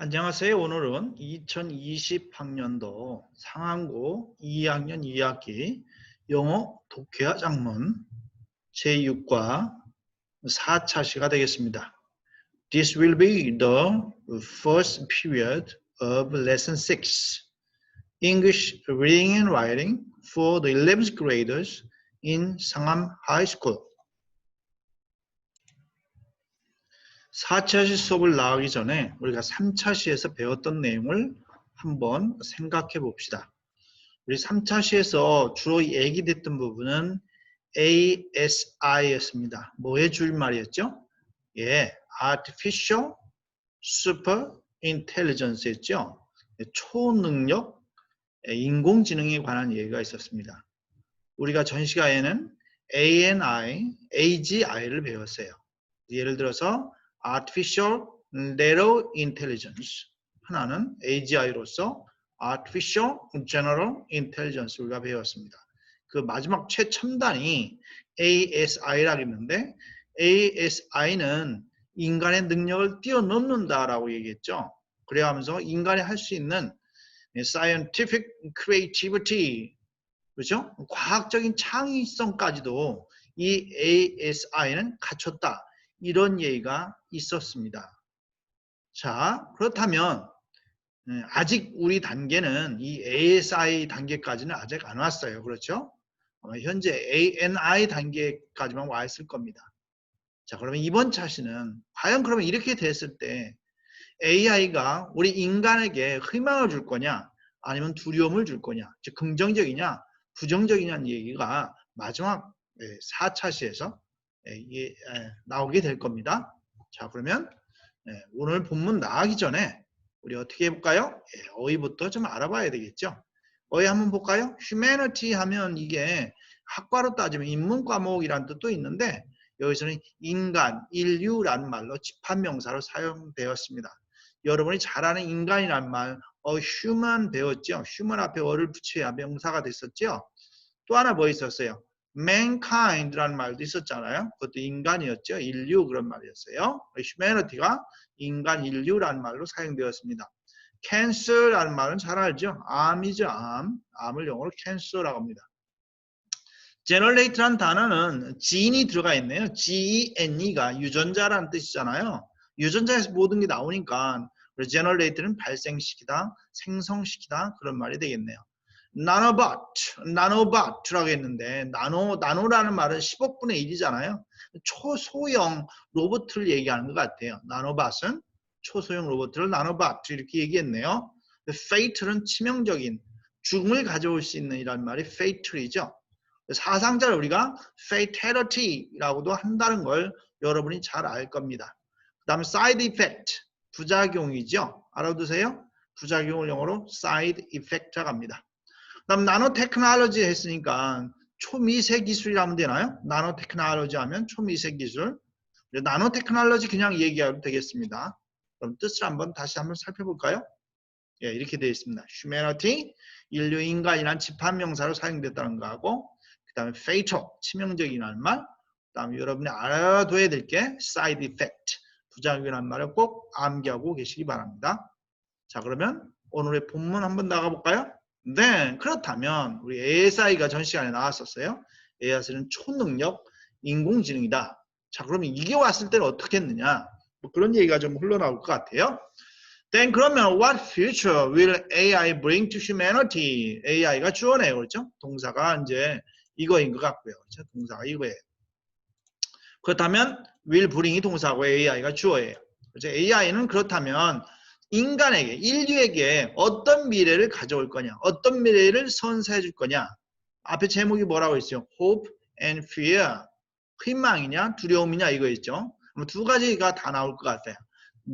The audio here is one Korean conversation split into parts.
안녕하세요. 오늘은 2020학년도 상한고 2학년 2학기 영어 독해와 작문 제6과 4차 시가 되겠습니다. This will be the first period of lesson 6, English reading and writing for the 11th graders in 상암 High School. 4차 시 수업을 나가기 전에 우리가 3차 시에서 배웠던 내용을 한번 생각해 봅시다. 우리 3차 시에서 주로 얘기됐던 부분은 ASI였습니다. 뭐의 줄말이었죠? 예, Artificial Super Intelligence였죠. 초능력 인공지능에 관한 얘기가 있었습니다. 우리가 전 시간에는 ANI, AGI를 배웠어요. 예를 들어서 Artificial Narrow Intelligence, 하나는 AGI로서 Artificial General Intelligence 우리가 배웠습니다. 그 마지막 최첨단이 ASI라고 했는데 ASI는 인간의 능력을 뛰어넘는다라고 얘기했죠. 그래 하면서 인간이 할 수 있는 Scientific Creativity, 그렇죠? 과학적인 창의성까지도 이 ASI는 갖췄다. 이런 얘기가 있었습니다. 자, 그렇다면 아직 우리 단계는 이 ASI 단계까지는 아직 안 왔어요. 그렇죠? 현재 ANI 단계까지만 와 있을 겁니다. 자, 그러면 이번 차시는 과연 그러면 이렇게 됐을 때 AI가 우리 인간에게 희망을 줄 거냐 아니면 두려움을 줄 거냐, 즉 긍정적이냐 부정적이냐는 얘기가 마지막 4차 시에서 나오게 될 겁니다. 자, 그러면 오늘 본문 나가기 전에 우리 어떻게 해볼까요? 어휘부터 좀 알아봐야 되겠죠. 어휘 한번 볼까요? Humanity 하면 이게 학과로 따지면 인문 과목이라는 뜻도 있는데 여기서는 인간, 인류라는 말로 집합명사로 사용되었습니다. 여러분이 잘 아는 인간이라는 말, human 배웠죠? human 앞에 어를 붙여야 명사가 됐었죠? 또 하나 뭐 있었어요? mankind라는 말도 있었잖아요. 그것도 인간이었죠. 인류 그런 말이었어요. humanity가 인간, 인류라는 말로 사용되었습니다. cancer라는 말은 잘 알죠. 암이죠. 암을 영어로 cancer라고 합니다. generate라는 단어는 gene이 들어가 있네요. gene가 유전자라는 뜻이잖아요. 유전자에서 모든 게 나오니까 generate는 발생시키다, 생성시키다 그런 말이 되겠네요. 나노봇라고 했는데 나노라는 말은 10억분의 1이잖아요. 초소형 로봇을 얘기하는 것 같아요. 나노봇은 초소형 로봇을 나노봇 이렇게 얘기했네요. fatal은 치명적인 죽음을 가져올 수 있는 이란 말이 fatal이죠. 사상자를 우리가 fatality라고도 한다는 걸 여러분이 잘 알 겁니다. 그 다음에 side effect, 부작용이죠. 알아두세요. 부작용을 영어로 side effect라고 합니다. 그 다음 나노테크놀로지 했으니까 초미세 기술이라고 하면 되나요? 나노테크놀로지 하면 초미세 기술. 나노테크놀로지 그냥 얘기해도 되겠습니다. 그럼 뜻을 다시 한번 살펴볼까요? 예, 이렇게 되어 있습니다. humanity, 인류, 인간이란 집합명사로 사용됐다는 거하고 그 다음에 fatal, 치명적이라는 말, 그 다음에 여러분이 알아둬야 될 게 side effect, 부작용이라는 말을 꼭 암기하고 계시기 바랍니다. 자, 그러면 오늘의 본문 한번 나가볼까요? 네, 그렇다면 우리 ASI가 전 시간에 나왔었어요. ASI는 초능력 인공지능이다. 자, 그러면 이게 왔을 때는 어떻게 했느냐? 뭐 그런 얘기가 좀 흘러나올 것 같아요. Then 그러면 what future will AI bring to humanity? AI가 주어네요. 그렇죠? 동사가 이제 이거인 것 같고요. 그렇죠? 동사가 이거예요. 그렇다면 will bring이 동사고 AI가 주어예요. 그렇죠? AI는 그렇다면 인간에게, 인류에게 어떤 미래를 가져올 거냐, 어떤 미래를 선사해 줄 거냐. 앞에 제목이 뭐라고 했어요? Hope and Fear. 희망이냐, 두려움이냐 이거 있죠. 두 가지가 다 나올 것 같아요.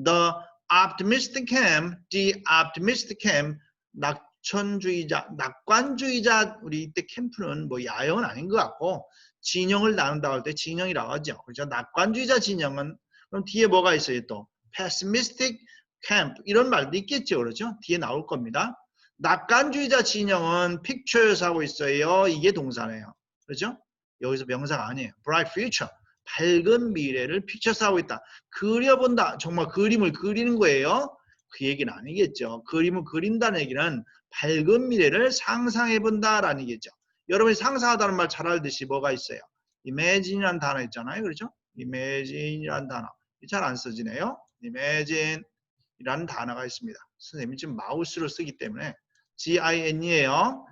The optimistic camp, the optimistic camp, 낙천주의자, 낙관주의자, 우리 이때 캠프는 뭐 야영은 아닌 것 같고, 진영을 나눈다고 할 때 진영이라고 하죠. 그렇죠? 낙관주의자 진영은, 그럼 뒤에 뭐가 있어요 또? pessimistic camp, 이런 말도 있겠죠. 그렇죠? 뒤에 나올 겁니다. 낙관주의자 진영은 pictures 하고 있어요. 이게 동사네요. 그렇죠? 여기서 명사가 아니에요. bright future. 밝은 미래를 픽처스하고 있다. 그려본다. 정말 그림을 그리는 거예요. 그 얘기는 아니겠죠. 그림을 그린다는 얘기는 밝은 미래를 상상해본다라는 얘기죠. 여러분이 상상하다는 말 잘 알듯이 뭐가 있어요? imagine이라는 단어 있잖아요. 그렇죠? imagine이라는 단어. 잘 안 써지네요. imagine이라는 단어가 있습니다. 선생님이 지금 마우스로 쓰기 때문에 G-I-N이에요.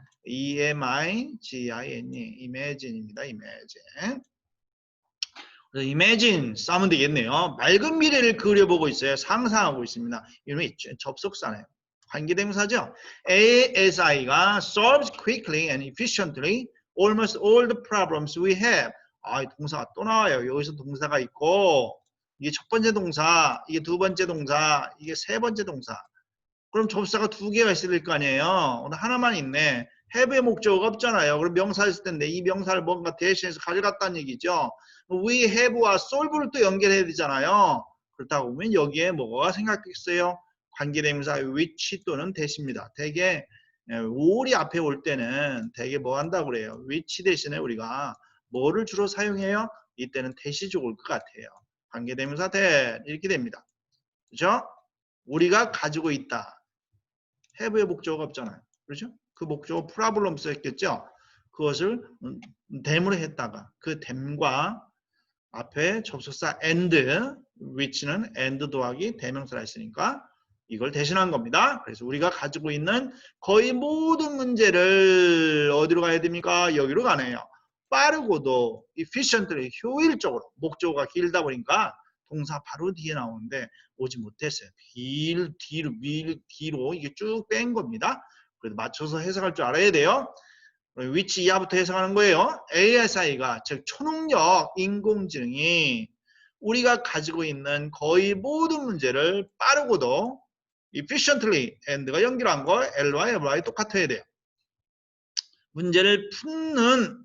E-M-I-G-I-N-E. imagine입니다. imagine. imagine 싸면 되겠네요. 맑은 미래를 그려보고 있어요. 상상하고 있습니다. 이름이 접속사네요. 관계대명사죠. ASI가 solves quickly and efficiently almost all the problems we have. 아, 동사가 또 나와요. 여기서 동사가 있고 이게 첫 번째 동사, 이게 두 번째 동사, 이게 세 번째 동사. 그럼 접사가 두 개가 있어야 될 거 아니에요. 오늘 하나만 있네. have의 목적어가 없잖아요. 그럼 명사 있을 텐데 이 명사를 뭔가 대신해서 가져갔다는 얘기죠. we have와 solve를 또 연결해야 되잖아요. 그렇다고 보면 여기에 뭐가 생각했어요? 관계대명사 which 또는 대시입니다. 대개 all이 앞에 올 때는 대개 뭐 한다고 그래요? which 대신에 우리가 뭐를 주로 사용해요? 이때는 대시조 올 것 같아요. 관계대명사 that 이렇게 됩니다. 그렇죠? 우리가 가지고 있다. have의 목적어가 없잖아요. 그렇죠? 그 목적어 problems 했겠죠? 그것을 them으로 했다가 그 them과 앞에 접속사 and, which는 and 더하기 대명사라 했으니까 이걸 대신한 겁니다. 그래서 우리가 가지고 있는 거의 모든 문제를 어디로 가야 됩니까? 여기로 가네요. 빠르고도 efficiently 효율적으로 목적어가 길다 보니까 동사 바로 뒤에 나오는데 오지 못했어요. 뒤로 이게 쭉 뺀 겁니다. 그래서 맞춰서 해석할 줄 알아야 돼요. which 이하부터 해석하는 거예요. ASI가 즉 초능력 인공지능이 우리가 가지고 있는 거의 모든 문제를 빠르고도 efficiently and가 연결한 거 L와 L와 똑같아야 돼요. 문제를 풀는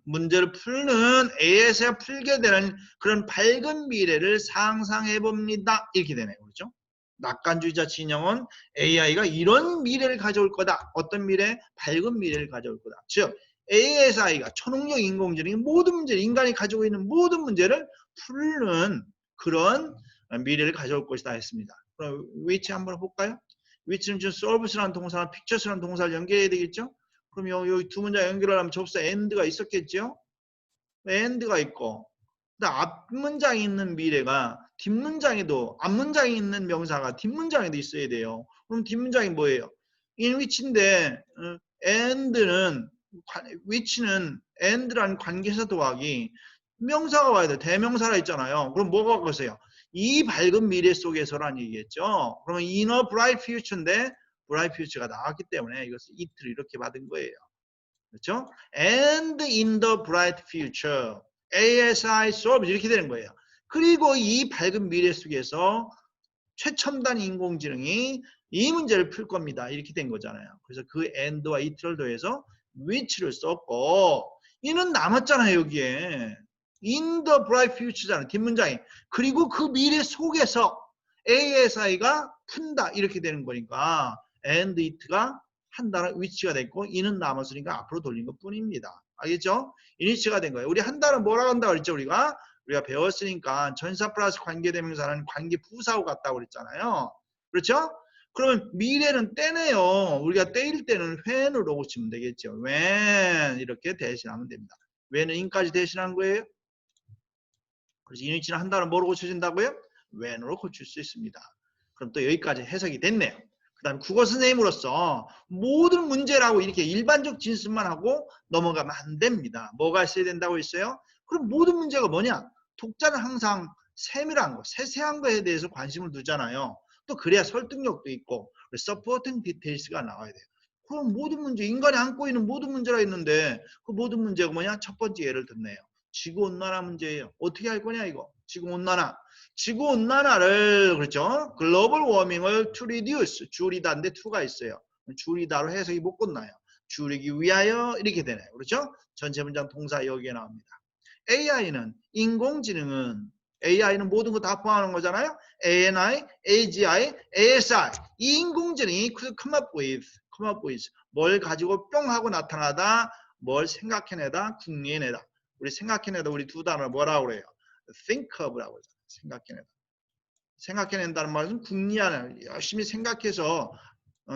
ASI가 풀게 되는 그런 밝은 미래를 상상해 봅니다. 이렇게 되네요. 그렇죠? 낙관주의자 진영은 AI가 이런 미래를 가져올 거다. 어떤 미래? 밝은 미래를 가져올 거다. 즉 ASI가 초능력 인공지능이 모든 문제를 인간이 가지고 있는 모든 문제를 풀는 그런 미래를 가져올 것이다 했습니다. 그럼 which 한번 볼까요? which는 지금 solves라는 동사랑 pictures라는 동사를 연결해야 되겠죠? 그럼 여기 두 문장 연결하려면 접사 and가 있었겠죠? and가 있고 앞 문장에 있는 미래가 뒷문장에도 앞문장에 있는 명사가 뒷문장에도 있어야 돼요. 그럼 뒷문장이 뭐예요? in which인데 and는 which는 and라는 관계사 더하기 명사가 와야 돼. 대명사라 했잖아요. 그럼 뭐가 그거세요? 이 밝은 미래 속에서란 얘기겠죠. 그러면 in a bright future인데 bright future가 나왔기 때문에 이것을 it를 이렇게 받은 거예요. 그렇죠? And in the bright future, ASI solves 이렇게 되는 거예요. 그리고 이 밝은 미래 속에서 최첨단 인공지능이 이 문제를 풀 겁니다. 이렇게 된 거잖아요. 그래서 그 and와 it를 더해서 which를 썼고 이는 남았잖아요. 여기에. in the bright future잖아요. 뒷문장에. 그리고 그 미래 속에서 ASI가 푼다. 이렇게 되는 거니까 and it가 한다는 위치가 됐고 이는 남았으니까 앞으로 돌린 것 뿐입니다. 알겠죠? 이니치가 된 거예요. 우리 한다는 뭐라고 한다고 그랬죠? 우리가 배웠으니까 전사 플러스 관계대명사는 관계 부사하고 같다고 그랬잖아요. 그렇죠? 그러면 미래는 때네요. 우리가 때일 때는 when으로 고치면 되겠죠. when 이렇게 대신하면 됩니다. when은 in까지 대신한 거예요. 그래서 이니치는 한다는 뭐로 고쳐진다고요? when으로 고칠 수 있습니다. 그럼 또 여기까지 해석이 됐네요. 그 다음에 국어 선생님으로서 모든 문제라고 이렇게 일반적 진술만 하고 넘어가면 안 됩니다. 뭐가 있어야 된다고 했어요? 그럼 모든 문제가 뭐냐? 독자는 항상 세밀한 거, 세세한 거에 대해서 관심을 두잖아요. 또 그래야 설득력도 있고 서포팅 디테일스가 나와야 돼요. 그럼 모든 문제, 인간이 안고 있는 모든 문제라 했는데 그 모든 문제가 뭐냐? 첫 번째 예를 듣네요. 지구온난화 문제예요. 어떻게 할 거냐 이거? 지구온난화. 지구온난화를 그렇죠? 글로벌 워밍을 to reduce 줄이다인데 to가 있어요. 줄이다로 해석이 못 끝나요. 줄이기 위하여 이렇게 되네요. 그렇죠? 전체 문장 동사 여기에 나옵니다. AI는 인공지능은 AI는 모든 거 다 포함하는 거잖아요. ANI, AGI, ASI 이 인공지능이 come up with 뭘 가지고 뿅 하고 나타나다 뭘 생각해내다 궁리해내다. 우리 생각해내다 우리 두 단어 뭐라고 그래요? think of라고 하죠. 생각해내다. 생각해낸다는 말은 궁리하는, 열심히 생각해서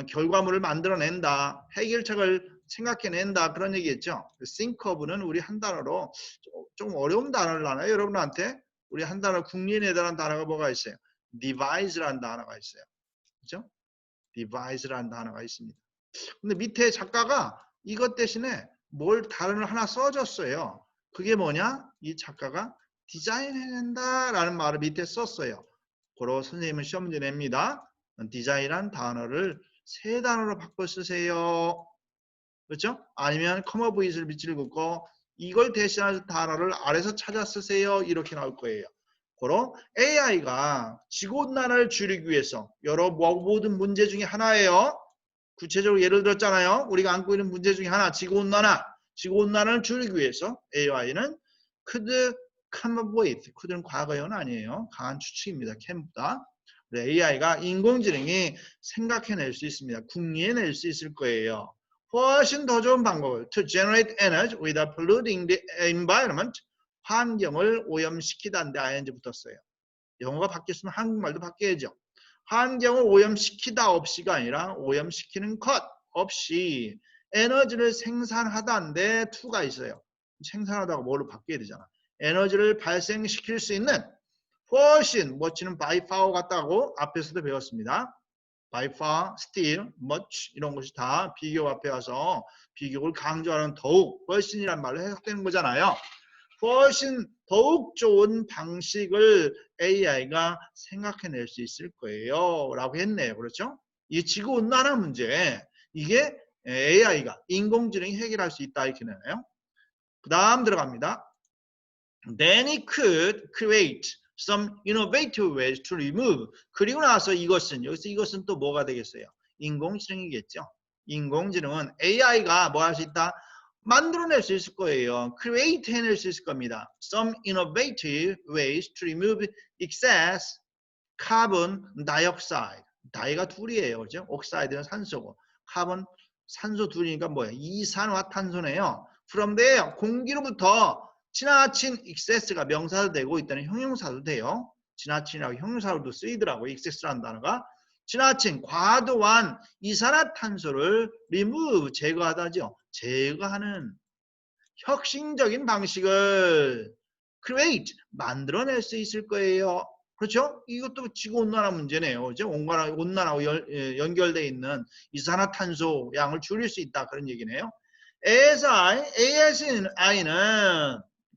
결과물을 만들어낸다. 해결책을 생각해낸다. 그런 얘기겠죠. think of는 우리 한 단어로 좀 어려운 단어를 나눠요. 여러분한테 우리 한 단어 궁리해내다라는 단어가 뭐가 있어요? devise라는 단어가 있어요. 그죠? devise라는 단어가 있습니다. 근데 밑에 작가가 이것 대신에 뭘 다른 걸 하나 써줬어요. 그게 뭐냐? 이 작가가 디자인해낸다라는 말을 밑에 썼어요. 그러 선생님은 시험 문제 냅니다. 디자인이란 단어를 세 단어로 바꿔 쓰세요. 그렇죠? 아니면 come up with를 밑줄 긋고 이걸 대신할 단어를 아래서 찾아 쓰세요. 이렇게 나올 거예요. 그러 AI가 지구온난화를 줄이기 위해서 여러 모든 문제 중에 하나예요. 구체적으로 예를 들었잖아요. 우리가 안고 있는 문제 중에 하나, 지구온난화. 지구온난화를 줄이기 위해서 AI는 could come up with, could는 과거형은 아니에요. 강한 추측입니다. can보다. AI가 인공지능이 생각해낼 수 있습니다. 궁리해낼 수 있을 거예요. 훨씬 더 좋은 방법을 to generate energy without polluting the environment, 환경을 오염시키다는데 ing 붙었어요. 영어가 바뀌었으면 한국말도 바뀌어야죠. 환경을 오염시키다 없이가 아니라 오염시키는 것 없이 에너지를 생산하다인데 to가 있어요. 생산하다가 뭘로 바뀌어야 되잖아. 에너지를 발생시킬 수 있는 훨씬 멋지는 by far 같다고 앞에서도 배웠습니다. by far, still, much 이런 것이 다 비교 앞에 와서 비교를 강조하는 더욱, 훨씬이란 말로 해석되는 거잖아요. 훨씬 더욱 좋은 방식을 AI가 생각해낼 수 있을 거예요. 라고 했네요. 그렇죠? 이 지구온난화 문제, 이게 AI가, 인공지능이 해결할 수 있다. 이렇게 되나요? 그 다음 들어갑니다. Then it could create some innovative ways to remove. 그리고 나서 이것은, 여기서 이것은 또 뭐가 되겠어요? 인공지능이겠죠. 인공지능은 AI가 뭐 할 수 있다? 만들어낼 수 있을 거예요. create 해낼 수 있을 겁니다. Some innovative ways to remove excess carbon dioxide. 다이가 둘이에요. 그죠? 옥사이드는 산소고, 카본, 산소 둘이니까 뭐예요? 이산화탄소네요. from there, 공기로부터 지나친 excess가 명사도 되고 있다는 형용사도 돼요. 지나친이라고 형용사로도 쓰이더라고요. excess라는 단어가. 지나친 과도한 이산화탄소를 remove, 제거하다죠. 제거하는 혁신적인 방식을 create, 만들어낼 수 있을 거예요. 그렇죠? 이것도 지구온난화 문제네요. 그죠? 온난화와 연결되어 있는 이산화탄소 양을 줄일 수 있다. 그런 얘기네요. ASI는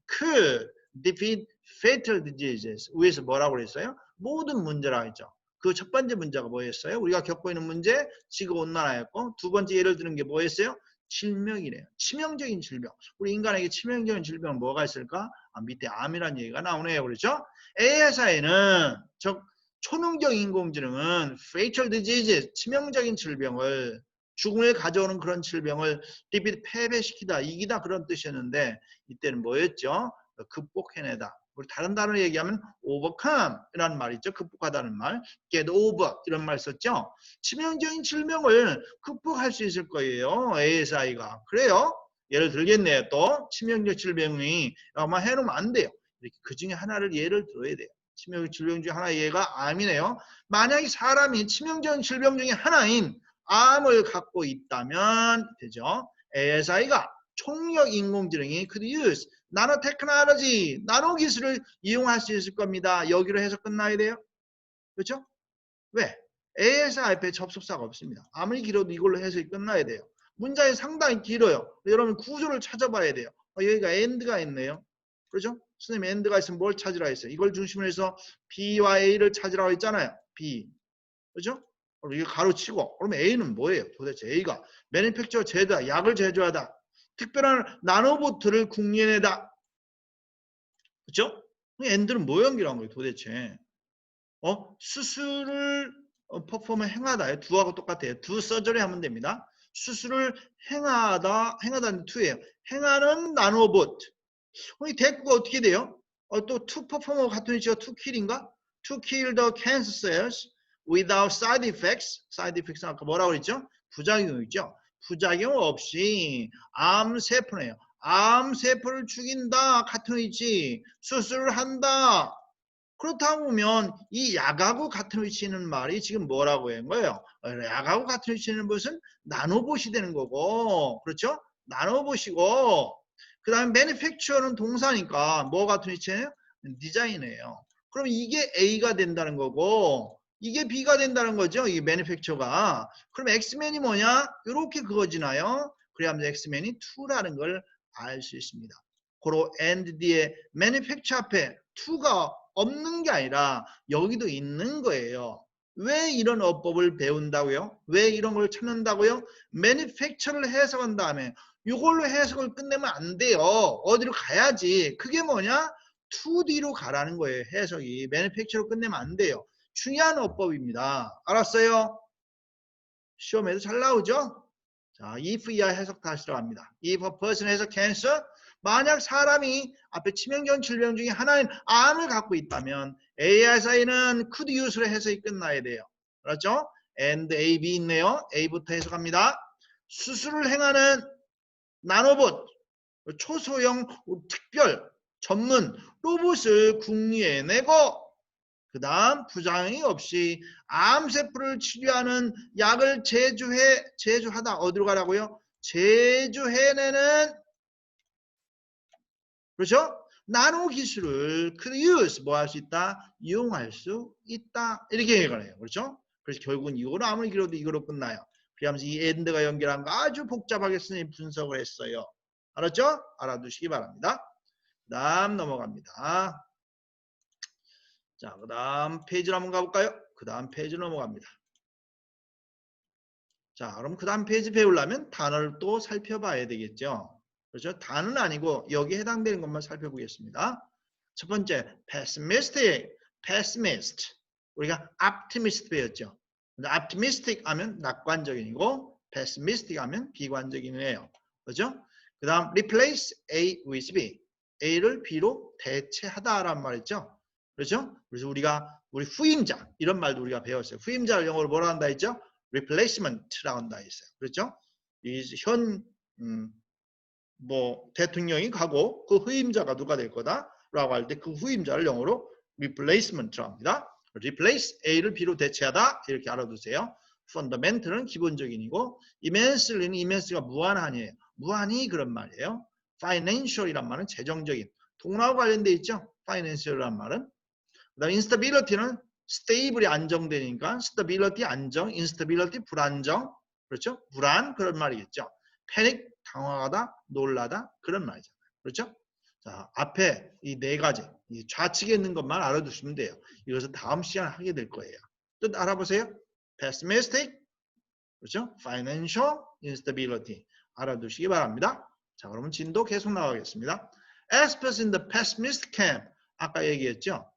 could defeat fatal diseases. 위에서 뭐라고 그랬어요? 모든 문제라고 했죠. 그 첫 번째 문제가 뭐였어요? 우리가 겪고 있는 문제, 지구온난화였고, 두 번째 예를 드는 게 뭐였어요? 질병이래요. 치명적인 질병. 우리 인간에게 치명적인 질병은 뭐가 있을까? 밑에 암이라는 얘기가 나오네요. 그렇죠? ASI는 즉 초능적 인공지능은 fatal disease, 치명적인 질병을, 죽음을 가져오는 그런 질병을 defeat, 패배시키다, 이기다 그런 뜻이었는데 이때는 뭐였죠? 극복해내다. 우리 다른 단어로 얘기하면 overcome 이라는 말 있죠. 극복하다는 말. get over 이런 말 썼죠. 치명적인 질병을 극복할 수 있을 거예요. ASI가. 그래요. 예를 들겠네요. 또 치명적 질병이 아마 해놓으면 안 돼요. 이렇게 그 중에 하나를 예를 들어야 돼요. 치명적 질병 중에 하나의 예가 암이네요. 만약에 사람이 치명적인 질병 중에 하나인 암을 갖고 있다면 되죠. ASI가 총력 인공지능이 could use 나노테크놀로지, 나노 기술을 이용할 수 있을 겁니다. 여기로 해서 끝나야 돼요. 그렇죠? 왜? ASI 앞에 접속사가 없습니다. 아무리 길어도 이걸로 해서 끝나야 돼요. 문장이 상당히 길어요. 여러분 구조를 찾아봐야 돼요. 여기가 AND가 있네요. 그렇죠? 선생님 AND가 있으면 뭘 찾으라 했어요? 이걸 중심으로 해서 B와 A를 찾으라고 했잖아요. B. 그렇죠? 이거 가로치고 그러면 A는 뭐예요? 도대체 A가 매니팩처 제조다, 약을 제조하다, 특별한 나노보트를 궁리해내다. 그렇죠? AND는 뭐 연결한 거예요? 도대체? 수술을 퍼포먼 행하다에 두하고 똑같아요. 두 서저리 하면 됩니다. 수술을 행하다는 투예요. 행하는 나노보트. 이 대꾸가 어떻게 돼요? 또 to perform 같은 위치가 to kill인가? To kill the cancer cells without side effects. side effects 아까 뭐라고 그랬죠? 부작용 있죠? 부작용 없이 암세포네요. 암세포를 죽인다. 같은 위치. 수술을 한다. 그렇다 보면 이 약하고 같은 위치에 있는 말이 지금 뭐라고 한 거예요? 약하고 같은 위치에 있는 것은 나노봇이 되는 거고, 그렇죠? 나노봇이고, 그 다음에 manufacture는 동사니까 뭐 같은 위치예요? 디자인이에요. 그럼 이게 A가 된다는 거고, 이게 B가 된다는 거죠. 이 manufacture가. 그럼 X맨이 뭐냐? 이렇게 그어지나요? 그래야만 X맨이 2라는 걸 알 수 있습니다. 고로 and 뒤에 manufacture 앞에 2가 없는 게 아니라 여기도 있는 거예요. 왜 이런 어법을 배운다고요? 왜 이런 걸 찾는다고요? manufacture를 해석한 다음에 이걸로 해석을 끝내면 안 돼요. 어디로 가야지. 그게 뭐냐? 2D로 가라는 거예요. 해석이. manufacture로 끝내면 안 돼요. 중요한 어법입니다. 알았어요? 시험에도 잘 나오죠? 자, if 이하 해석 다시 들어갑니다. if a person has a cancer, 만약 사람이 앞에 치명적인 질병 중에 하나인 암을 갖고 있다면 ASI는 could use로 해석이 끝나야 돼요. 그렇죠? and A, B 있네요. A부터 해석합니다. 수술을 행하는 나노봇, 초소형 특별 전문 로봇을 국리에 내고 그 다음 부작용이 없이 암세포를 치료하는 약을 제조하다. 어디로 가라고요? 제조해내는, 그렇죠? 나노 기술을 could use 뭐 할 수 있다? 이용할 수 있다. 이렇게 얘기를 해요. 그렇죠? 그래서 결국은 이거로 아무리 길어도 이거로 끝나요. 그러면서 이 and가 연결한 거 아주 복잡하게 선생님이 분석을 했어요. 알았죠? 알아두시기 바랍니다. 그 다음 넘어갑니다. 자, 그 다음 페이지로 한번 가볼까요? 그 다음 페이지 넘어갑니다. 자, 그럼 그 다음 페이지 배우려면 단어를 또 살펴봐야 되겠죠. 그렇죠? 단어는 아니고 여기에 해당되는 것만 살펴보겠습니다. 첫 번째, pessimistic, pessimist. 우리가 optimist 배웠죠. optimistic 하면 낙관적인이고 pessimistic 하면 비관적인이에요. 그렇죠? 그 다음 replace A with B. A를 B로 대체하다라는 말이죠. 그렇죠? 그래서 우리 후임자 이런 말도 우리가 배웠어요. 후임자를 영어로 뭐라 한다 했죠? replacement라고 한다 했어요. 그렇죠? 현 대통령이 가고 그 후임자가 누가 될 거다라고 할 때 그 후임자를 영어로 replacement라고 합니다. replace A를 B로 대체하다 이렇게 알아두세요. fundamental은 기본적인이고 immense는 immense가 무한한이에요. 무한히 그런 말이에요. financial이란 말은 재정적인 돈하고 관련돼 있죠. financial이란 말은. 그다음 instability는 stable이 안정되니까 stability 안정, instability 불안정, 그렇죠? 불안 그런 말이겠죠. panic 당황하다, 놀라다 그런 말이잖아요. 그렇죠? 자, 앞에 이 네 가지 이 좌측에 있는 것만 알아두시면 돼요. 이것은 다음 시간에 하게 될 거예요. 뜻 알아보세요. pessimistic, 그렇죠? financial instability 알아두시기 바랍니다. 자, 그러면 진도 계속 나가겠습니다. Experts in the pessimistic camp 아까 얘기했죠.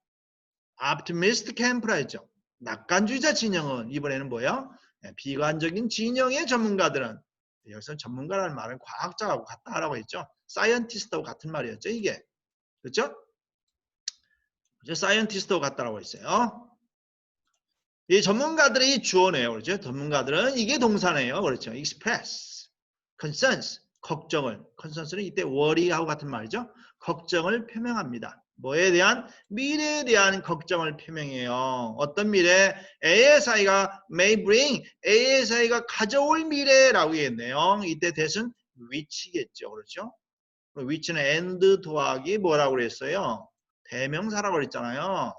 optimistic camp라 했죠. 낙관주의자 진영은 이번에는 뭐예요? 비관적인 진영의 전문가들은 여기서 전문가라는 말은 과학자하고 같다라고 했죠. 사이언티스트하고 같은 말이었죠. 이게. 그렇죠? 사이언티스트하고 같다라고 했어요. 이 전문가들이 주어네요. 그렇죠? 전문가들은 이게 동사네요. 그렇죠? express, concerns, 걱정을. concerns는 이때 worry하고 같은 말이죠. 걱정을 표명합니다. 뭐에 대한? 미래에 대한 걱정을 표명해요. 어떤 미래? ASI가 may bring, ASI가 가져올 미래라고 했네요. 이때 대신 which겠죠. 그렇죠? which는 and 더하기 뭐라고 그랬어요? 대명사라고 그랬잖아요.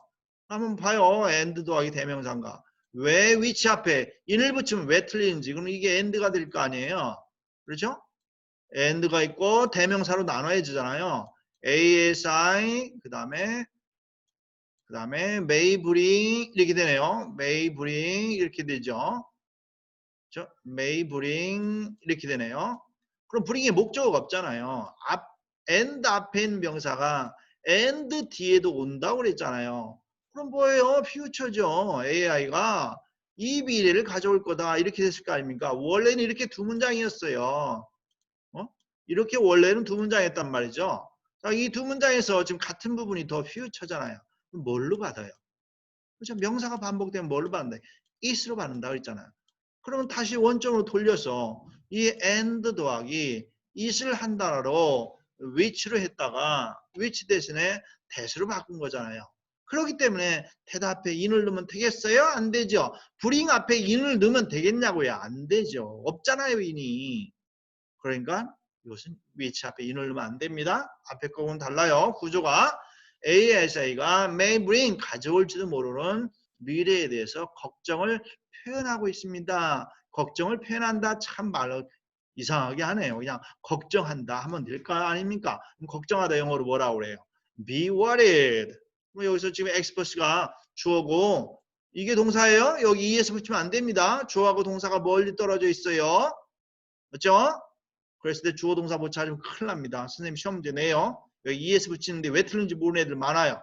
한번 봐요. and 더하기 대명사인가. 왜 which 앞에 in을 붙이면 왜 틀리는지. 그럼 이게 and가 될 거 아니에요. 그렇죠? and가 있고 대명사로 나눠야 되잖아요. ASI 그 다음에 may bring 이렇게 되네요. may bring 이렇게 되죠. 그렇죠? may bring 이렇게 되네요. 그럼 bring에 목적어가 없잖아요. and 앞에 있는 명사가 and 뒤에도 온다고 그랬잖아요. 그럼 뭐예요? future죠. AI가 이 미래를 가져올 거다. 이렇게 됐을 거 아닙니까? 원래는 이렇게 두 문장이었어요. 이렇게 원래는 두 문장이었단 말이죠. 이 두 문장에서 지금 같은 부분이 더 future잖아요. 그럼 뭘로 받아요? 그렇죠? 명사가 반복되면 뭘로 받는다? is로 받는다 그랬잖아요. 그러면 다시 원점으로 돌려서 이 and 더하기 is를 한 단어로 which로 했다가 which 대신에 that으로 바꾼 거잖아요. 그렇기 때문에 대답에 in을 넣으면 되겠어요? 안 되죠. bring 앞에 in을 넣으면 되겠냐고요? 안 되죠. 없잖아요, in이. 그러니까 이것은 which 앞에 in을 넣으면 안 됩니다. 앞에 거하고는 달라요. 구조가 ASA가 may bring 가져올지도 모르는 미래에 대해서 걱정을 표현하고 있습니다. 걱정을 표현한다 참 말 이상하게 하네요. 그냥 걱정한다 하면 될까요? 아닙니까? 그럼 걱정하다 영어로 뭐라고 그래요? Be worried. 여기서 지금 express가 주어고 이게 동사예요? 여기 ES 붙이면 안 됩니다. 주어하고 동사가 멀리 떨어져 있어요. 그렇죠? 그랬을 때 주어 동사 못 찾으면 큰일 납니다. 선생님 시험 문제 내요. 여기 ES 붙이는데 왜 틀린지 모르는 애들 많아요.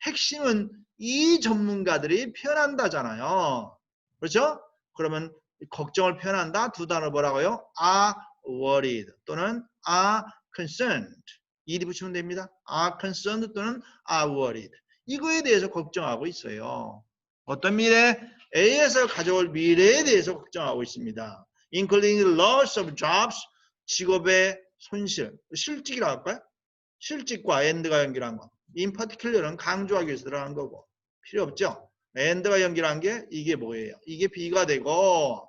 핵심은 이 전문가들이 표현한다잖아요. 그렇죠? 그러면 걱정을 표현한다. 두 단어 뭐라고요? are worried 또는 are concerned. ed 붙이면 됩니다. are concerned 또는 are worried. 이거에 대해서 걱정하고 있어요. 어떤 미래? A에서 가져올 미래에 대해서 걱정하고 있습니다. including the loss of jobs, 직업의 손실, 실직이라고 할까요? 실직과 and가 연결한 거. in particular는 강조하기 위해서 들어간 거고 필요 없죠. and가 연결한 게 이게 뭐예요? 이게 B가 되고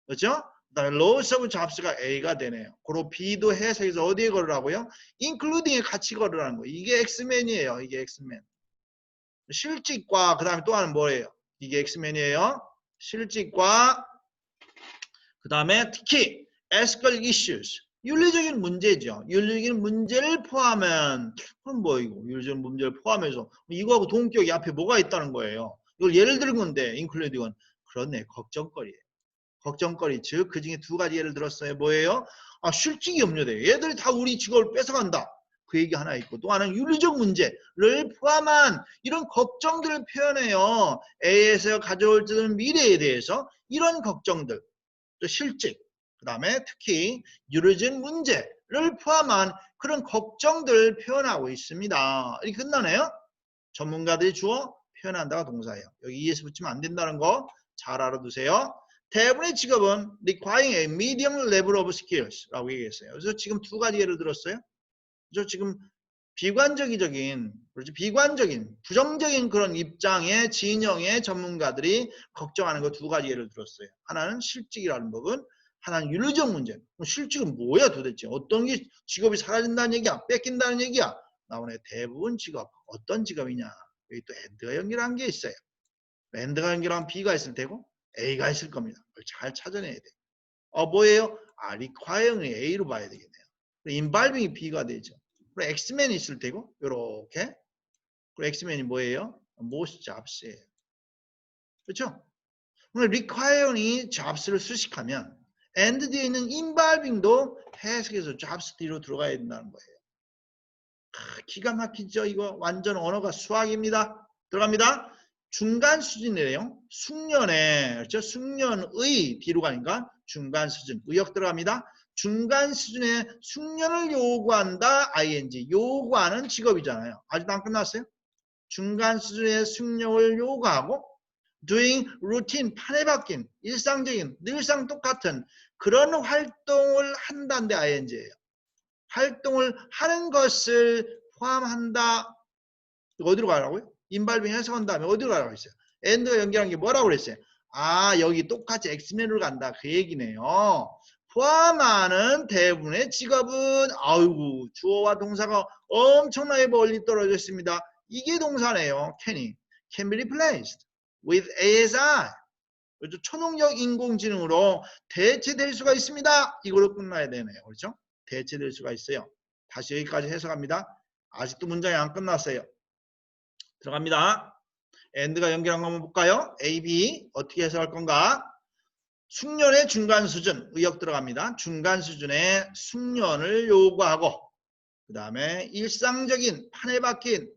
그렇죠? 그다음에 loss of jobs가 A가 되네요. 그리고 B도 해석해서 어디에 걸으라고요? including에 같이 걸으라는 거. 이게 X맨이에요. 이게 X맨. 실직과 그 다음에 또 하나는 뭐예요? 이게 X맨이에요. 실직과 그 다음에 특히 ethical issues. 윤리적인 문제죠. 윤리적인 문제를 포함한 그럼 뭐 이거 윤리적인 문제를 포함해서 이거하고 동격이 앞에 뭐가 있다는 거예요. 이걸 예를 든 건데 including은 그렇네. 걱정거리예요. 걱정거리 즉 그 중에 두 가지 예를 들었어요. 뭐예요? 아 실직이 염려돼요. 얘들이 다 우리 직업을 뺏어간다. 그 얘기 하나 있고 또 하나는 윤리적 문제를 포함한 이런 걱정들을 표현해요. A에서 가져올 듯한 미래에 대해서 이런 걱정들 또 실직 그 다음에 특히 윤리적 문제를 포함한 그런 걱정들을 표현하고 있습니다. 이렇게 끝나네요. 전문가들이 주어 표현한다가 동사예요. 여기 ES 붙이면 안 된다는 거 잘 알아두세요. 대부분의 직업은 requiring a medium level of skills라고 얘기했어요. 그래서 지금 두 가지 예를 들었어요. 그래서 지금 비관적인 그렇지 비관적인 부정적인 그런 입장의 진영의 전문가들이 걱정하는 거 두 가지 예를 들었어요. 하나는 실직이라는 부분, 하나는 윤리적 문제. 실직은 뭐야 도대체? 어떤 게 직업이 사라진다는 얘기야? 뺏긴다는 얘기야? 나오네. 대부분 직업 어떤 직업이냐? 여기 또 and가 연결한 게 있어요. and가 연결한 B가 있을 테고 A가 있을 겁니다. 그걸 잘 찾아내야 돼. 뭐예요? requiring이 A로 봐야 되겠네요. involving이 B가 되죠. 그리고 X맨이 있을 테고 요렇게 그리고 X맨이 뭐예요? most jobs예요. 그렇죠? 오늘 requiring이 jobs를 수식하면 and 뒤에 있는 involving도 해석해서 jobs 뒤로 들어가야 된다는 거예요. 기가 막히죠? 이거 완전 언어가 수학입니다. 들어갑니다. 중간 수준이래요. 숙련의 그렇죠? 숙련의 뒤로 가니까 중간 수준 의역 들어갑니다. 중간 수준의 숙련을 요구한다. ing 요구하는 직업이잖아요. 아직도 안 끝났어요. 중간 수준의 숙련을 요구하고 doing routine 판에 박힌 일상적인 늘상 똑같은 그런 활동을 한다는데 ing예요. 활동을 하는 것을 포함한다. 어디로 가라고요? 인발빙 해석한 다음에 어디로 가라고 했어요? and가 연결한 게 뭐라고 그랬어요? 여기 똑같이 엑스맨으로 간다. 그 얘기네요. 포함하는 대부분의 직업은 아이고 주어와 동사가 엄청나게 멀리 떨어져 있습니다. 이게 동사네요. can be replaced with ASI. 그렇죠? 초능력 인공지능으로 대체될 수가 있습니다. 이걸로 끝나야 되네요. 그렇죠? 대체될 수가 있어요. 다시 여기까지 해석합니다. 아직도 문장이 안 끝났어요. 들어갑니다. and가 연결한 거 한번 볼까요? A, B 어떻게 해석할 건가? 숙련의 중간 수준 의역 들어갑니다. 중간 수준의 숙련을 요구하고 그 다음에 일상적인 판에 박힌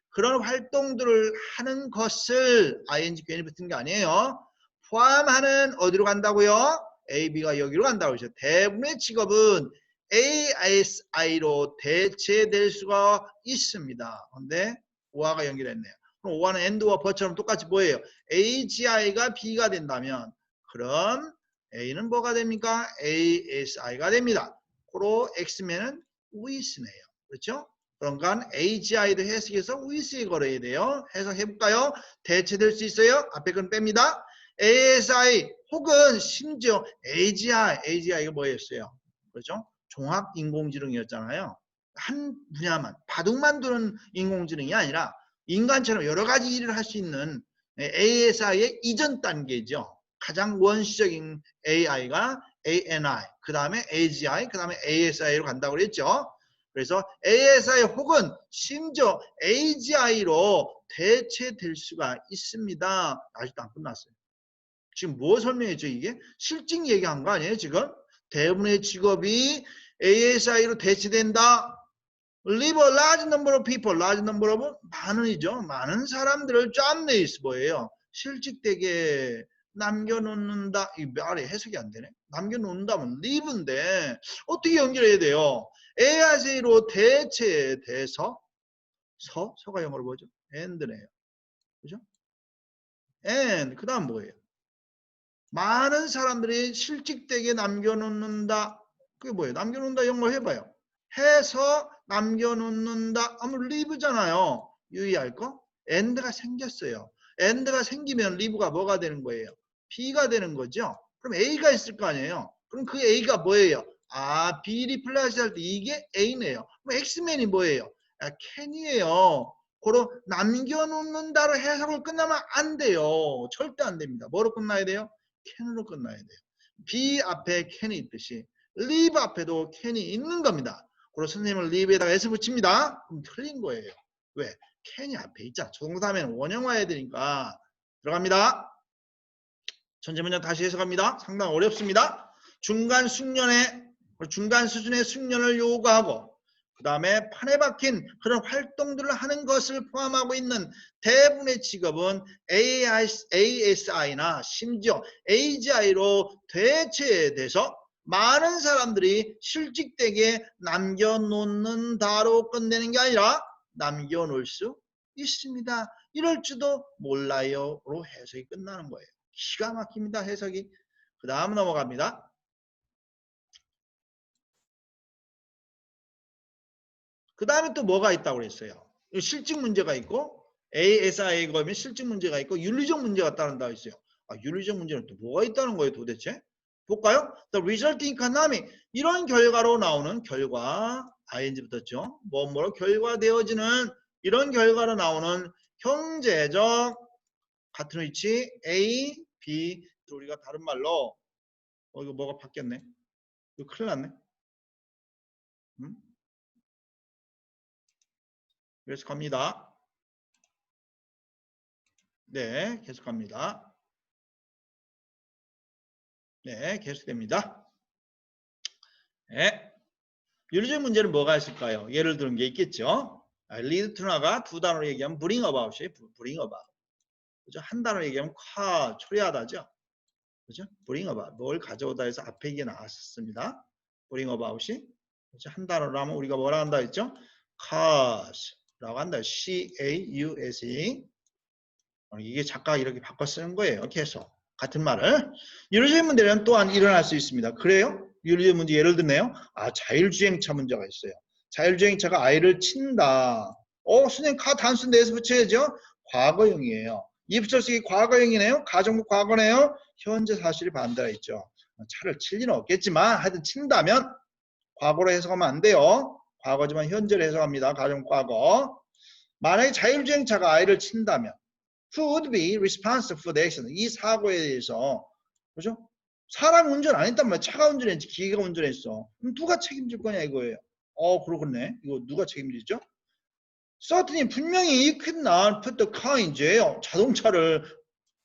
그런 활동들을 하는 것을 ing 괜히 붙은 게 아니에요. 포함하는 어디로 간다고요? A, B가 여기로 간다고 했죠. 대부분의 직업은 ASI로 대체될 수가 있습니다. 근데 오화가 연결했네요. 그럼 오화는 and와 but처럼 똑같이 뭐예요? AGI가 B가 된다면 그럼 A는 뭐가 됩니까? ASI가 됩니다. 고로 X면은 with네요. 그렇죠? 그러니까 AGI도 해석해서 with에 걸어야 돼요. 해석해볼까요? 대체될 수 있어요. 앞에 건 뺍니다. ASI 혹은 심지어 AGI가 뭐였어요? 그렇죠? 종합인공지능이었잖아요. 한 분야만, 바둑만 두는 인공지능이 아니라 인간처럼 여러 가지 일을 할 수 있는 ASI의 이전 단계죠. 가장 원시적인 AI가 ANI, 그 다음에 AGI, 그 다음에 ASI로 간다고 그랬죠. 그래서 ASI 혹은 심지어 AGI로 대체될 수가 있습니다. 아직도 안 끝났어요. 지금 뭐 설명했죠 이게? 실직 얘기한 거 아니에요 지금? 대부분의 직업이 ASI로 대체된다. Leave a large number of people, large number of 많은이죠. 많은 사람들을 짬내있어 뭐예요? 실직되게 남겨놓는다. 이 말이 해석이 안 되네. 남겨놓는다면 leave인데 어떻게 연결해야 돼요? AI로 대체돼서 서가 영어로 뭐죠? and네요. 그죠? and 그 다음 뭐예요? 많은 사람들이 실직되게 남겨놓는다. 그게 뭐예요? 남겨놓는다 영어 해봐요. 해서 남겨놓는다 하면 leave잖아요. 유의할 거. and가 생겼어요. and가 생기면 leave가 뭐가 되는 거예요? b가 되는 거죠. 그럼 a가 있을 거 아니에요. 그럼 그 a가 뭐예요? 아, b 리플레이스 할 때 이게 a네요. 그럼 x맨이 뭐예요? 아, can이에요. 고로 남겨놓는다로 해석을 끝나면 안 돼요. 절대 안 됩니다. 뭐로 끝나야 돼요? can으로 끝나야 돼요. be 앞에 can이 있듯이 leave 앞에도 can이 있는 겁니다. 그리고 선생님은 leave에다가 s 붙입니다. 그럼 틀린 거예요. 왜? can이 앞에 있잖아. 조동사면 원형화해야 되니까. 들어갑니다. 전체 문장 다시 해석합니다. 상당히 어렵습니다. 중간 수준의 숙련을 요구하고 그 다음에 판에 박힌 그런 활동들을 하는 것을 포함하고 있는 대부분의 직업은 ASI나 심지어 AGI로 대체돼서 많은 사람들이 실직되게 남겨놓는다로 끝내는 게 아니라 남겨놓을 수 있습니다. 이럴지도 몰라요로 해석이 끝나는 거예요. 기가 막힙니다. 해석이. 그 다음 넘어갑니다. 그 다음에 또 뭐가 있다고 그랬어요? 실직 문제가 있고 ASI에 걸면 실직 문제가 있고 윤리적 문제가 따른다고 했어요. 아, 윤리적 문제는 또 뭐가 있다는 거예요 도대체? 볼까요? The resulting economic 이런 결과로 나오는 결과 ing 붙었죠. 뭐뭐로 결과되어지는 이런 결과로 나오는 경제적 같은 위치 A, B 우리가 다른 말로 이거 뭐가 바뀌었네. 이거 큰일 났네. 계속 갑니다. 네, 계속 갑니다. 네, 계속됩니다. 네. 윤리적 문제는 뭐가 있을까요? 예를 들은 게 있겠죠. lead to나가 두 단어로 얘기하면 bring about이에요. bring about. 그죠? 한 단어로 얘기하면 초래하다죠. 그죠? bring about. 뭘 가져오다 해서 앞에 이게 나왔습니다. bring about이. 그죠? 한 단어로 하면 우리가 뭐라 한다 했죠? cause라고 한다. C-A-U-S-E. 이게 작가가 이렇게 바꿔 쓰는 거예요. 계속. 같은 말을. 윤리적 문제는 또한 일어날 수 있습니다. 그래요? 윤리적 문제 예를 들네요. 아, 자율주행차 문제가 있어요. 자율주행차가 아이를 친다. 선생님 단수인데 에서 붙여야죠. 과거형이에요. 입설식이 과거형이네요. 가정부 과거네요. 현재 사실이 반대가 있죠. 차를 칠 리는 없겠지만 하여튼 친다면 과거로 해석하면 안 돼요. 과거지만 현재로 해석합니다. 가정부 과거. 만약에 자율주행차가 아이를 친다면 Who would be responsible for the action? 이 사고에 대해서 그죠? 사람 운전 안 했단 말이야. 차가 운전했지 기계가 운전했어. 그럼 누가 책임질 거냐 이거예요. 그렇겠네. 이거 누가 책임지죠? Certainly 분명히 he could not put the car in jail. 자동차를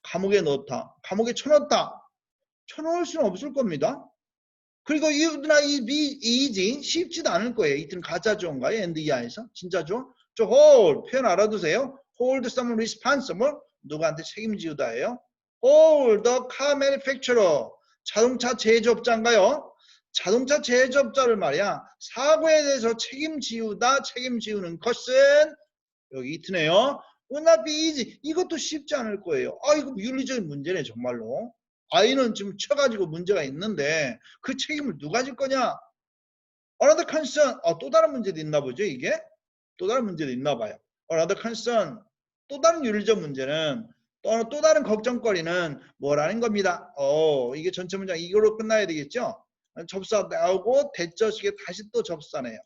감옥에 넣었다. 감옥에 쳐넣었다. 쳐넣을 수는 없을 겁니다. 그리고 it would not be easy. 쉽지도 않을 거예요. 이틀은 가짜 주어인가요? and 이하에서 진짜 주어? 저 hold 표현 알아두세요. hold someone responsible 누구한테 책임지우다예요. hold the car manufacturer 자동차 제조업자인가요? 자동차 제조업자를 말이야 사고에 대해서 책임지우는 것은 여기 이트네요. would not be easy 이것도 쉽지 않을 거예요. 이거 윤리적인 문제네 정말로. 아이는 지금 쳐가지고 문제가 있는데 그 책임을 누가 질 거냐? Another concern 또 다른 문제도 있나 보죠 이게? 또 다른 문제도 있나 봐요. Another concern. 또 다른 윤리적 문제는 또 다른 걱정거리는 뭐라는 겁니다. 이게 전체 문장 이걸로 끝나야 되겠죠? 접사 나오고 대절식에 다시 또 접사네요.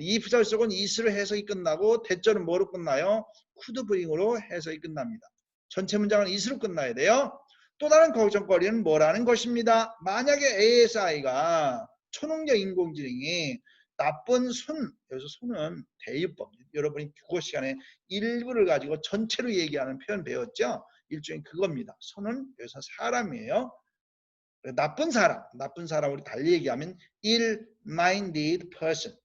if 절속은 is로 해석이 끝나고 대절은 뭐로 끝나요? could bring으로 해석이 끝납니다. 전체 문장은 is로 끝나야 돼요. 또 다른 걱정거리는 뭐라는 것입니다. 만약에 ASI가 초능력 인공지능이 나쁜 여기서 손은 대유법. 여러분이 국어 시간에 일부를 가지고 전체로 얘기하는 표현 배웠죠? 일종의 그겁니다. 손은 여기서 사람이에요. 나쁜 사람 우리 달리 얘기하면 ill-minded person.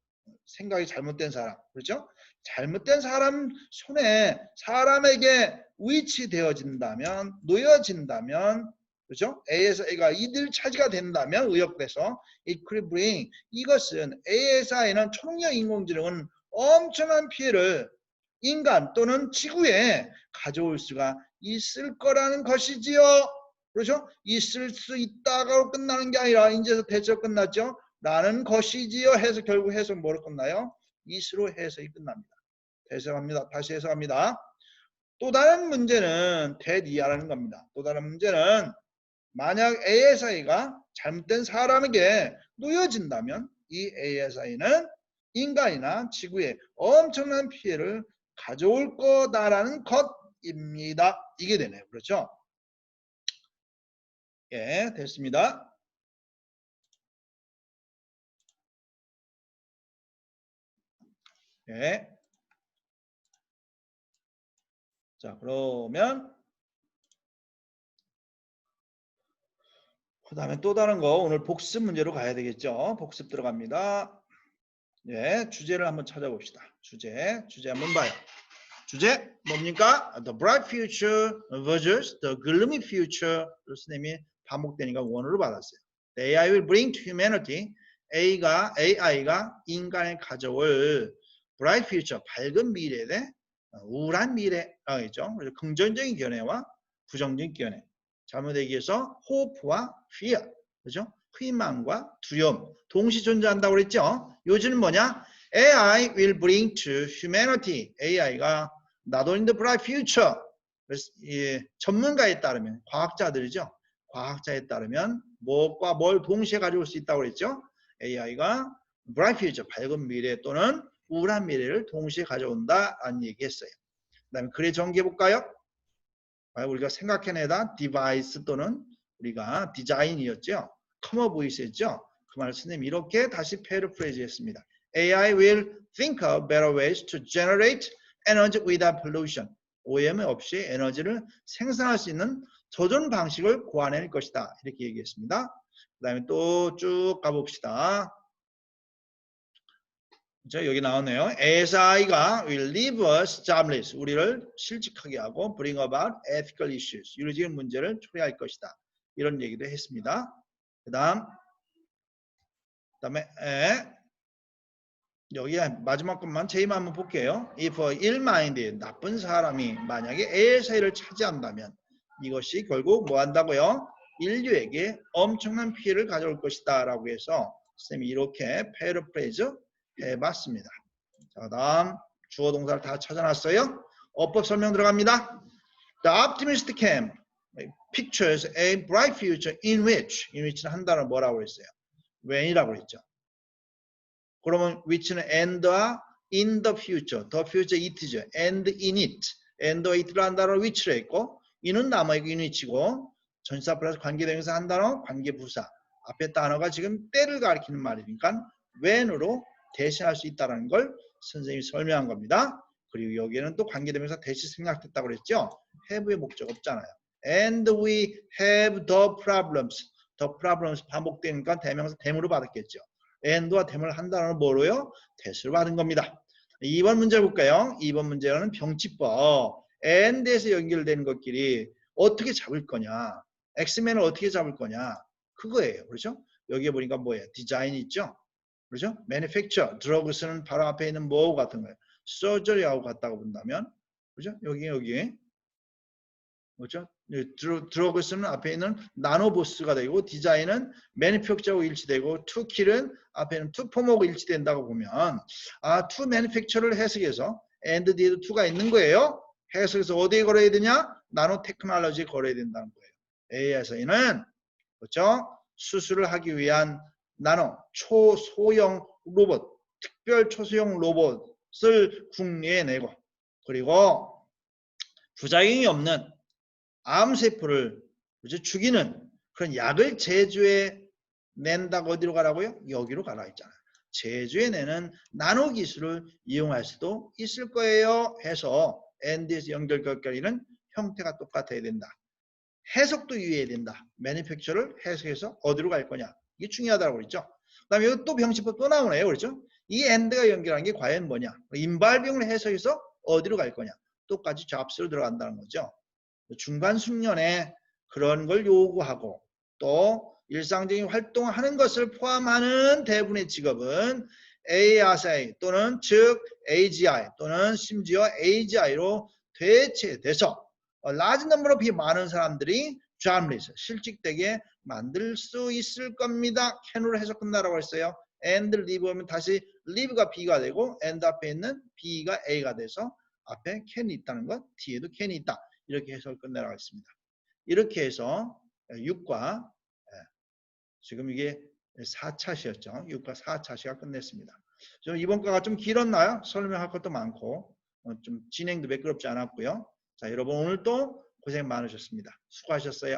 생각이 잘못된 사람. 그렇죠? 잘못된 사람 손에 사람에게 위치되어진다면, 놓여진다면, 그렇죠? ASI가 이들 차지가 된다면 의역돼서 it could bring, 이것은 ASI는 초능력 인공지능은 엄청난 피해를 인간 또는 지구에 가져올 수가 있을 거라는 것이지요. 그렇죠? 있을 수 있다가 끝나는 게 아니라 이제서 대처 끝났죠. 라는 것이지요 해서 결국 해석 뭐로 끝나요? 이스로 해석이 끝납니다. 해석합니다. 다시 해석합니다. 또 다른 문제는 대이하라는 겁니다. 또 다른 문제는 만약 ASI가 잘못된 사람에게 놓여진다면 이 ASI는 인간이나 지구에 엄청난 피해를 가져올 거다라는 것입니다. 이게 되네요. 그렇죠? 예, 됐습니다. 예. 자, 그러면 그 다음에 또 다른 거 오늘 복습 문제로 가야 되겠죠. 복습 들어갑니다. 예, 주제를 한번 찾아봅시다. 주제 한번 봐요. 주제 뭡니까? The bright future versus the gloomy future. 선생님이 반복되니까 원어로 받았어요. The AI will bring to humanity. AI가 인간에 가져올 bright future, 밝은 미래에 우울한 미래겠죠. 그래서 긍정적인 견해와 부정적인 견해. 잘못 얘기해서 hope와 fear, 그죠? 희망과 두려움 동시 존재한다고 그랬죠. 요즘은 뭐냐? AI will bring to humanity. AI가 not only the bright future. 그래서 전문가에 따르면 과학자들이죠. 과학자에 따르면 무엇과 뭘 동시에 가져올 수 있다고 그랬죠. AI가 bright future, 밝은 미래 또는 우울한 미래를 동시에 가져온다라는 얘기했어요. 그 다음에 글의 전개 볼까요? 우리가 생각해내다 디바이스 또는 우리가 디자인이었죠. 커머 보이스였죠. 그 말을 선생님이 이렇게 다시 패러프레이즈 했습니다. AI will think of better ways to generate energy without pollution. 오염 없이 에너지를 생산할 수 있는 조전 방식을 고안해낼 것이다. 이렇게 얘기했습니다. 그 다음에 또 쭉 가봅시다. 자, 여기 나오네요. ASI가 will leave us jobless. 우리를 실직하게 하고 bring about ethical issues. 윤리적인 문제를 초래할 것이다. 이런 얘기도 했습니다. 그 다음에 여기 마지막 것만 제이만 한번 볼게요. If a ill-minded, 나쁜 사람이 만약에 ASI를 차지한다면 이것이 결국 뭐 한다고요? 인류에게 엄청난 피해를 가져올 것이다 라고 해서 선생님이 이렇게 패러프레이즈 해봤습니다. 자, 다음 주어 동사를 다 찾아놨어요. 어법 설명 들어갑니다. The optimistic camp pictures a bright future in which는 한 단어 뭐라고 했어요? when이라고 했죠. 그러면 which는 and와 in the future, the future it죠. and in it, and it라는 단어를 which로 했고 in은 남아있고 in which고 전치사 플러스 관계대명사 한 단어 관계부사 앞에 단어가 지금 때를 가리키는 말이니까 when으로 대신할 수 있다는 걸 선생님이 설명한 겁니다. 그리고 여기에는 또 관계대명사 대신 생략됐다고 그랬죠. have의 목적 없잖아요. And we have the problems. the problems 반복되니까 대명사 대무로 받았겠죠. and와 대무를 한 단어는 뭐로요? 대수를 받은 겁니다. 2번 문제 볼까요? 2번 문제는 병치법. and에서 연결되는 것끼리 어떻게 잡을 거냐. 엑스맨을 어떻게 잡을 거냐. 그거예요. 그렇죠? 여기에 보니까 뭐예요? 디자인 있죠? 그렇죠? manufacture, drugs는 바로 앞에 있는 뭐하고 같은 거예요? surgery하고 같다고 본다면, 그렇죠? 여기 그렇죠? 드러그스는 앞에 있는 나노보스가 되고 디자인은 매니팩처하고 일치되고 투킬은 앞에 있는 투폼하고 일치된다고 보면 투 매니팩처를 해석해서 and 뒤에도 투가 있는 거예요. 해석해서 어디에 걸어야 되냐? 나노 테크놀로지에 걸어야 된다는 거예요. ASA는 그렇죠? 수술을 하기 위한 나노 초소형 로봇, 특별 초소형 로봇을 국내에 내고 그리고 부작용이 없는 암세포를 죽이는 그런 약을 제조해 낸다고 어디로 가라고요? 여기로 가라 했잖아요. 제조해 내는 나노 기술을 이용할 수도 있을 거예요. 해서 ND에서 연결결결이는 형태가 똑같아야 된다. 해석도 유의해야 된다. 매니팩처를 해석해서 어디로 갈 거냐. 이게 중요하다고 그랬죠. 그 다음에 여기 또 병식법 또 나오네요. 그렇죠? 이 AND가 연결한 게 과연 뭐냐. 인발병을 해석해서 어디로 갈 거냐. 똑같이 잡스로 들어간다는 거죠. 중간 숙련에 그런 걸 요구하고 또 일상적인 활동하는 것을 포함하는 대부분의 직업은 ASI 또는 즉 AGI 또는 심지어 AGI로 대체돼서 large number of 많은 사람들이 jobless 실직되게 만들 수 있을 겁니다. can으로 해서 끝나라고 했어요. and live 하면 다시 live가 B가 되고 and 앞에 있는 B가 A가 돼서 앞에 can이 있다는 것, 뒤에도 can이 있다. 이렇게 해석을 끝내라고 했습니다. 이렇게 해서 6과 지금 이게 4차 시였죠. 6과 4차 시가 끝냈습니다. 이번 과가 좀 길었나요? 설명할 것도 많고 좀 진행도 매끄럽지 않았고요. 자, 여러분 오늘 또 고생 많으셨습니다. 수고하셨어요.